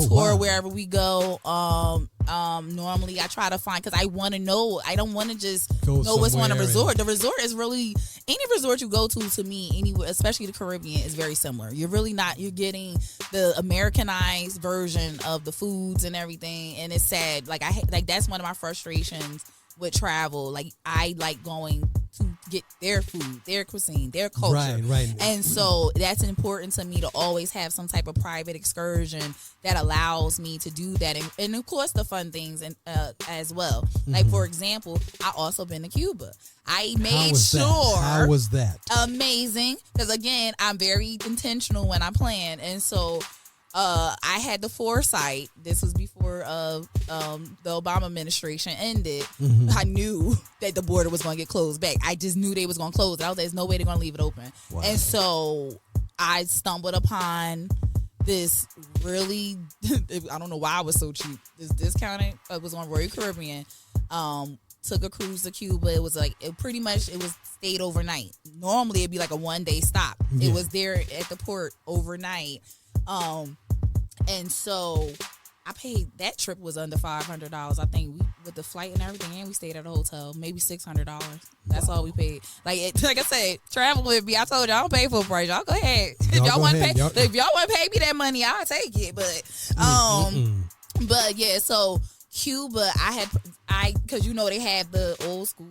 tour wherever we go. Normally I try to find, because I want to know. I don't want to just know what's on a resort. The resort is really, any resort you go to me, anywhere, especially the Caribbean, is very similar. You're really not, you're getting the Americanized version of the foods and everything, and it's sad. That's one of my frustrations with travel. I like going to get their food, their cuisine, their culture. Right. And so that's important to me, to always have some type of private excursion that allows me to do that. And of course the fun things as well. Like, for example, I also been to Cuba. I made sure. How was that? Amazing. Because again, I'm very intentional when I plan. And so I had the foresight. This was before the Obama administration ended. I knew that the border was going to get closed back. I just knew they was going to close it. I was like, there's no way they're going to leave it open. Wow. And so I stumbled upon this really, I don't know why I was so cheap. This discounted. It was on Royal Caribbean. Took a cruise to Cuba. It was stayed overnight. Normally it'd be like a 1-day stop. Yeah. It was there at the port overnight. And so I paid, that trip was under $500. I think with the flight and everything, and we stayed at a hotel, maybe $600. That's all we paid. Like I said, travel with me. I told you I don't pay full price. Y'all go ahead. If y'all want to pay me that money, I'll take it. But but yeah, so Cuba, because they had the old school,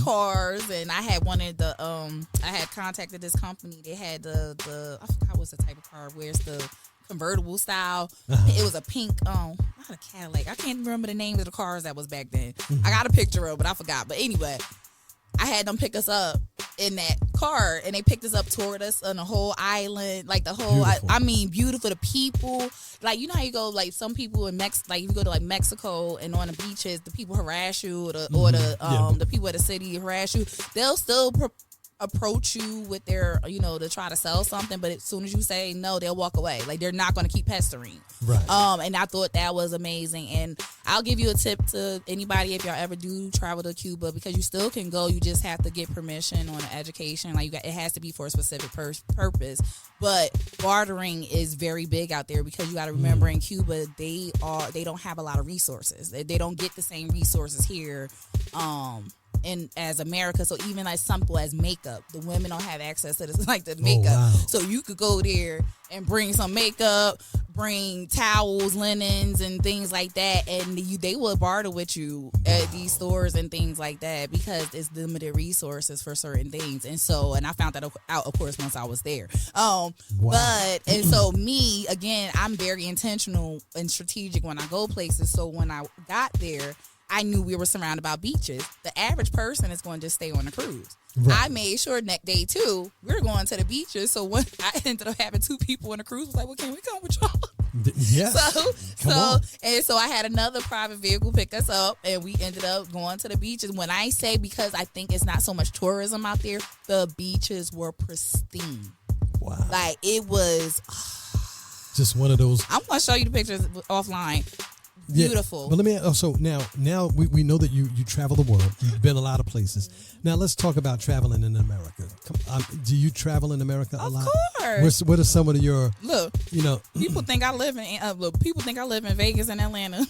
cars, and I had wanted the I had contacted this company. They had the I forgot what's the type of car, where it's the convertible style. It was a pink, not a Cadillac. I can't remember the names of the cars that was back then. I got a picture of it, but I forgot. But anyway, I had them pick us up in that car, and they picked us up, toured us on the whole island, like the whole. I mean, beautiful. The people, like, how you go, like some people in like you go to like Mexico, and on the beaches, the people harass you, or the people at the city harass you. They'll still approach you with their, to try to sell something, but as soon as you say no, they'll walk away. Like, they're not going to keep pestering. Right. And I thought that was amazing. And I'll give you a tip to anybody, if y'all ever do travel to Cuba, because you still can go. You just have to get permission on an education. Like, it has to be for a specific purpose. But bartering is very big out there, because you got to remember, in Cuba, they don't have a lot of resources. They don't get the same resources here. in as America. So even as simple as makeup, the women don't have access to this, like the makeup. wow. So you could go there and bring some makeup, bring towels, linens, and things like that, and they will barter with you at these stores and things like that because it's limited resources for certain things. And so, and I found that out, of course, once I was there. But and so me again, I'm very intentional and strategic when I go places. So when I got there, I knew we were surrounded by beaches. The average person is going to just stay on the cruise. Right. I made sure day 2 we were going to the beaches. So when I ended up having 2 people on the cruise, I was like, well, can we come with y'all? Yeah. So I had another private vehicle pick us up, and we ended up going to the beaches. When I say, because I think it's not so much tourism out there, the beaches were pristine. Wow. Like it was just one of those. I'm going to show you the pictures offline. Beautiful. Yeah. But let me. So now we know that you travel the world. You've been a lot of places. Now let's talk about traveling in America. Do you travel in America a lot? Of course. What are some of your look? People think I live in Vegas and Atlanta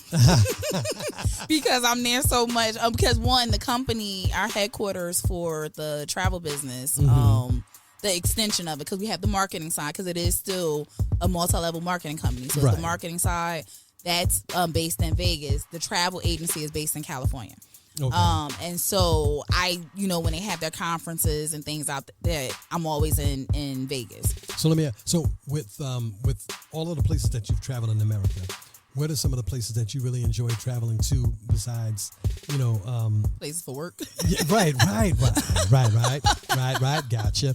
because I'm there so much. Because one, the company, our headquarters for the travel business. The extension of it, because we have the marketing side, because it is still a multi-level marketing company. So the marketing side. That's based in Vegas. The travel agency is based in California. Okay. And so when they have their conferences and things out there, I'm always in Vegas. So with all of the places that you've traveled in America, what are some of the places that you really enjoy traveling to besides, places for work? Yeah, right. Gotcha.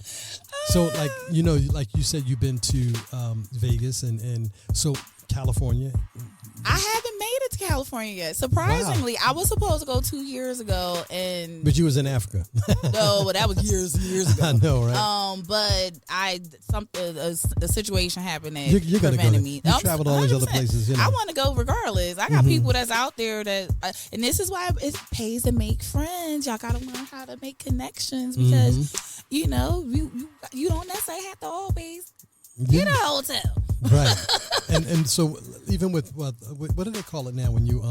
So like you said, you've been to Vegas and so California. I haven't made it to California yet. Surprisingly, I was supposed to go 2 years ago, but you was in Africa. No, but that was years ago. I know, right? But a situation happened that you're prevented me. You traveled all these other places. I want to go regardless. I got people that's out there that, and this is why it pays to make friends. Y'all got to learn how to make connections because you don't necessarily have to always get a hotel. Right. and so even with what do they call it now when you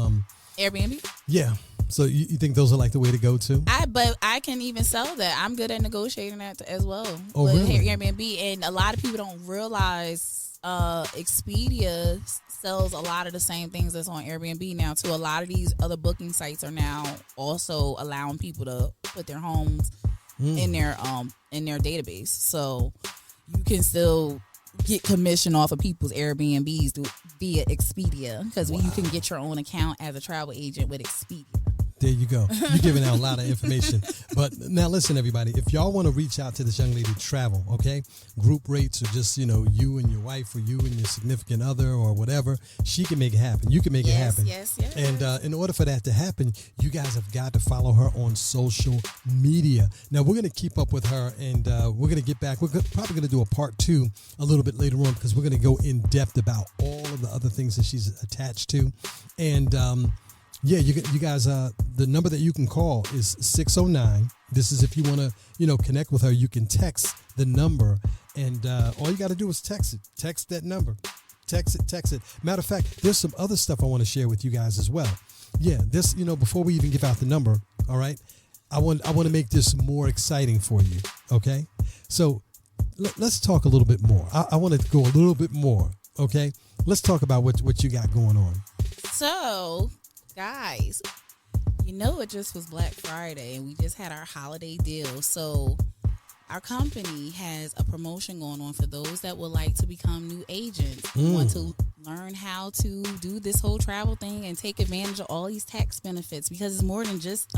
Airbnb? Yeah. So you think those are like the way to go too? But I can even sell that. I'm good at negotiating that as well. Oh, really? Airbnb, and a lot of people don't realize Expedia sells a lot of the same things that's on Airbnb now too. A lot of these other booking sites are now also allowing people to put their homes in their database. So you can still get commission off of people's Airbnbs via Expedia because you can get your own account as a travel agent with Expedia. There you go. You're giving out a lot of information. But now listen, everybody, if y'all want to reach out to this young lady, travel, okay? Group rates or just, you and your wife or you and your significant other or whatever, she can make it happen. You can make it happen. Yes. And in order for that to happen, you guys have got to follow her on social media. Now, we're going to keep up with her and we're going to get back. We're probably going to do a part 2 a little bit later on because we're going to go in depth about all of the other things that she's attached to. And, yeah, you guys, the number that you can call is 609. This is if you want to, connect with her. You can text the number, and all you got to do is text it. Text that number. Text it. Matter of fact, there's some other stuff I want to share with you guys as well. Yeah, this, before we even give out the number, all right, I want to make this more exciting for you, okay? So let's talk a little bit more. I want to go a little bit more, okay? Let's talk about what you got going on. So, guys, it just was Black Friday and we just had our holiday deal. So our company has a promotion going on for those that would like to become new agents. We want to learn how to do this whole travel thing and take advantage of all these tax benefits because it's more than just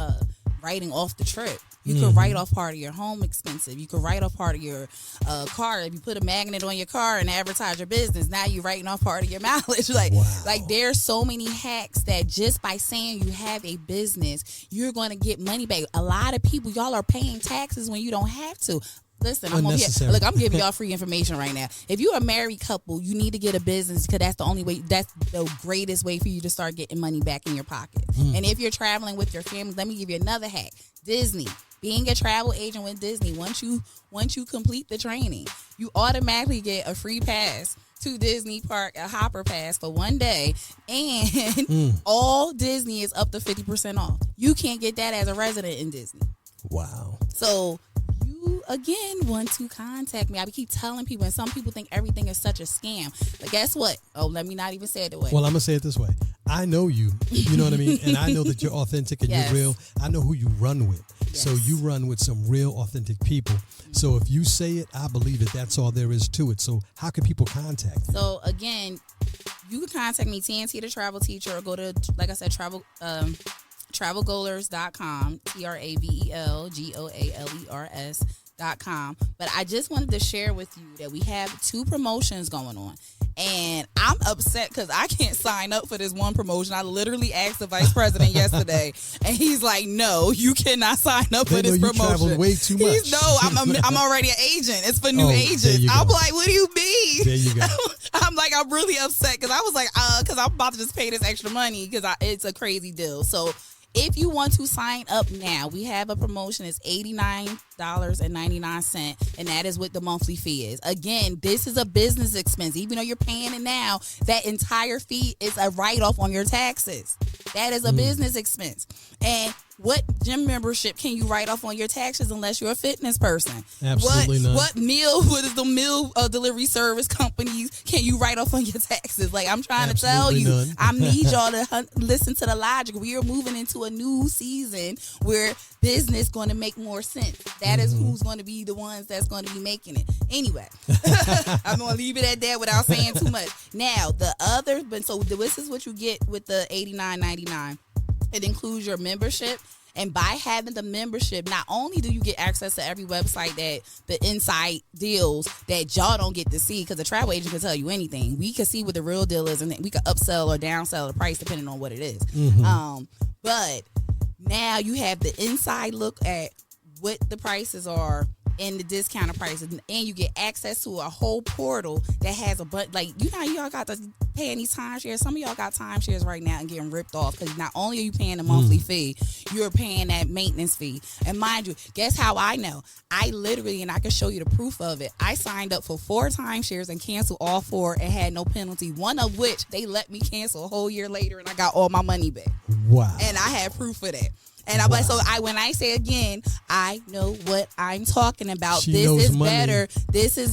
writing off the trip. You could write off part of your home expenses. You could write off part of your car. If you put a magnet on your car and advertise your business, now you're writing off part of your mileage. Like there's so many hacks that just by saying you have a business, you're going to get money back. A lot of people, y'all are paying taxes when you don't have to. Listen, I'm giving y'all free information right now. If you're a married couple, you need to get a business because that's the only way, that's the greatest way for you to start getting money back in your pocket. And if you're traveling with your family, let me give you another hack. Disney. Being a travel agent with Disney, once you complete the training, you automatically get a free pass to Disney Park, a Hopper Pass for one day, and all Disney is up to 50% off. You can't get that as a resident in Disney. Wow. So you, again, want to contact me. I keep telling people, and some people think everything is such a scam. But guess what? Oh, let me not even say it that way. Well, I'm going to say it this way. I know you. You know what I mean? And I know that you're authentic and Yes. you're real. I know who you run with. Yes. So you run with some real authentic people. So if you say it, I believe it. That's all there is to it. So how can people contact you? So again, you can contact me, TNT the Travel Teacher, or go to, like I said, travelgoalers.com, TravelGoalers.com. But I just wanted to share with you that we have 2 promotions going on. And I'm upset because I can't sign up for this one promotion. I literally asked the vice president yesterday, and he's like, "No, you cannot sign up for this promotion." Traveled way too much. I'm already an agent. It's for new Oh, there agents. you I'm go. like, "What do you mean?" There you go. I'm really upset because I was like, because I'm about to just pay this extra money because it's a crazy deal. So if you want to sign up now, we have a promotion. It's $89.99, and that is what the monthly fee is. Again, this is a business expense. Even though you're paying it now, that entire fee is a write-off on your taxes. That is a business expense. And what gym membership can you write off on your taxes unless you're a fitness person? Absolutely not. What is the meal delivery service companies can you write off on your taxes? Like, I'm trying to tell Absolutely you, none. I need y'all to listen to the logic. We are moving into a new season where business going to make more sense. That is who's going to be the ones that's going to be making it. Anyway, I'm going to leave it at that without saying too much. Now, so this is what you get with the $89.99. It includes your membership. And by having the membership, not only do you get access to every website that the inside deals that y'all don't get to see, because the travel agent can tell you anything. We can see what the real deal is, and we can upsell or downsell the price depending on what it is. But now you have the inside look at what the prices are and the discounted prices, and you get access to a whole portal that has a bunch. Like, you know, y'all got to pay any timeshares. Some of y'all got timeshares right now and getting ripped off because not only are you paying the monthly fee, you're paying that maintenance fee. And mind you, guess how I know? I literally, and I can show you the proof of it, I signed up for 4 timeshares and canceled all 4 and had no penalty. One of which they let me cancel a whole year later, and I got all my money back. Wow. And I had proof of that. And I'm like, so when I say again, I know what I'm talking about. This is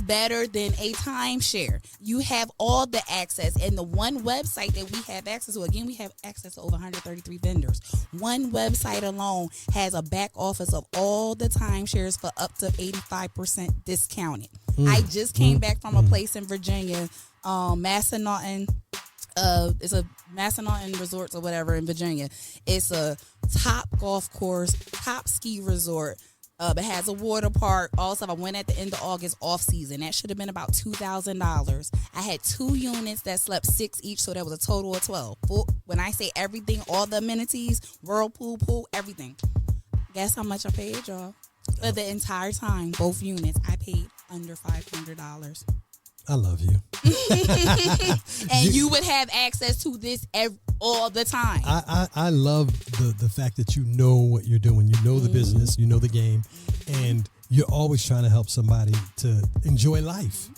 better than a timeshare. You have all the access, and the one website that we have access to, again, we have access to over 133 vendors. One website alone has a back office of all the timeshares for up to 85% discounted. I just came back from a place in Virginia, Massanutten. It's a Massanutten Resorts or whatever in Virginia. It's a top golf course, top ski resort. It has a water park. Also, I went at the end of August off season. That should have been about $2,000. I had 2 units that slept 6 each, so that was a total of 12. When I say everything, all the amenities, whirlpool, pool, everything. Guess how much I paid, y'all? For the entire time, both units, I paid under $500. I love you. And you would have access to this all the time. I love the fact that you know what you're doing. You know the business, you know the game, and you're always trying to help somebody to enjoy life.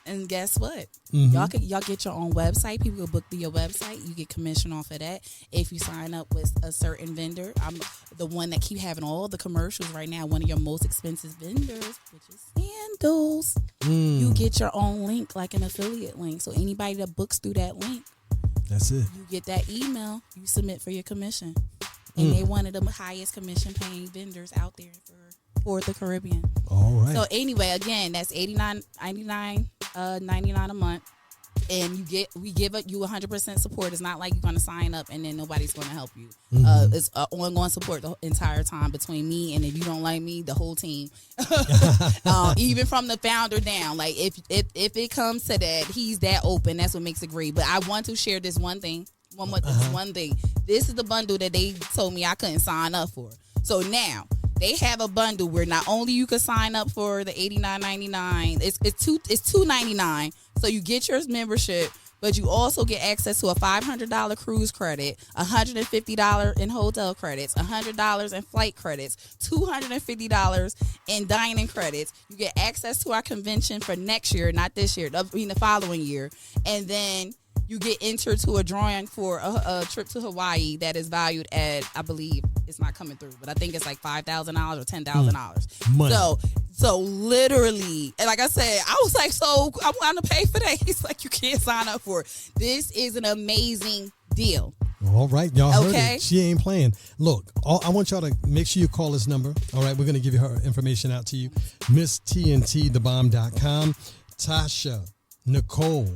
And guess what? Y'all get your own website. People will book through your website. You get commission off of that. If you sign up with a certain vendor, I'm the one that keep having all the commercials right now. One of your most expensive vendors, which is Sandals. You get your own link, like an affiliate link. So anybody that books through that link, that's it. You get that email. You submit for your commission, and they one of the highest commission paying vendors out there for the Caribbean. All right. So anyway, again, that's $89.99 a month, and we give you 100% support. It's not like you're going to sign up and then nobody's going to help you. It's ongoing support the entire time between me and, if you don't like me, the whole team. Even from the founder down. Like, if it comes to that, he's that open. That's what makes it great. But I want to share this one thing. One thing. This is the bundle that they told me I couldn't sign up for. So now they have a bundle where not only you can sign up for the $89.99, it's $2.99. So you get your membership but you also get access to a $500 cruise credit, $150 in hotel credits, $100 in flight credits, $250 in dining credits. You get access to our convention for next year, not this year, the following year. And then you get entered to a drawing for a trip to Hawaii that is valued at, I believe, it's not coming through, but I think it's like $5,000 or $10,000. So literally, and like I said, I was like, so I want to pay for that. He's like, you can't sign up for it. This is an amazing deal. All right, y'all heard it. She ain't playing. Look, I want y'all to make sure you call this number. All right, we're going to give you her information out to you. MissTNTthebomb.com. Tasha Nicole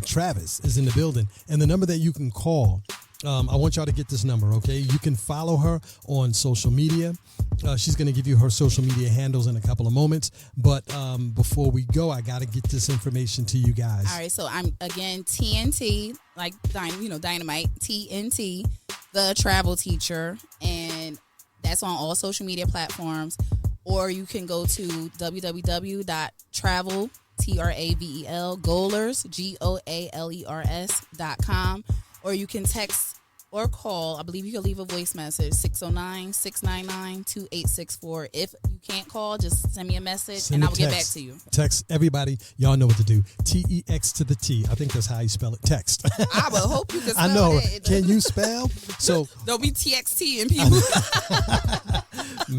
Travis is in the building, and the number that you can call, I want y'all to get this number, okay? You can follow her on social media. She's going to give you her social media handles in a couple of moments, but before we go, I got to get this information to you guys. All right, so I'm, again, TNT, like, Dynamite, TNT, the travel teacher, and that's on all social media platforms, or you can go to www.travel, TRAVEL, Goalers, GOALERS.com, or you can text or call. I believe you can leave a voice message, 609-699-2864. If you can't call, just send me a message and I will get back to you. Text everybody. Y'all know what to do. TEX to the T. I think that's how you spell it. Text. I would hope you can spell I know. it. Can you spell? So don't be TXT and people.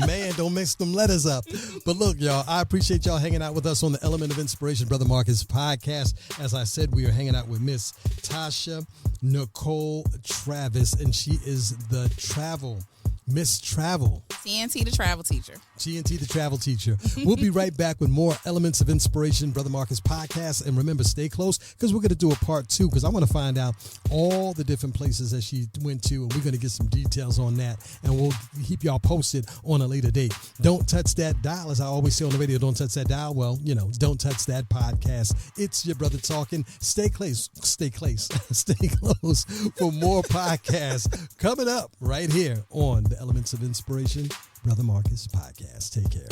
Man, don't mix them letters up. But look, y'all, I appreciate y'all hanging out with us on the Element of Inspiration Brother Marcus podcast. As I said, we are hanging out with Miss Tasha Nicole Travis, and she is the Miss Travel. TNT, the travel teacher. TNT, the travel teacher. We'll be right back with more Elements of Inspiration Brother Marcus podcast. And remember, stay close, because we're going to do a part 2, because I want to find out all the different places that she went to, and we're going to get some details on that, and we'll keep y'all posted on a later date. Don't touch that dial, as I always say on the radio. Don't touch that dial. Well, don't touch that podcast. It's your brother talking. Stay close. Stay close for more podcasts coming up right here on the Elements of Inspiration Brother Marcus podcast. Take care.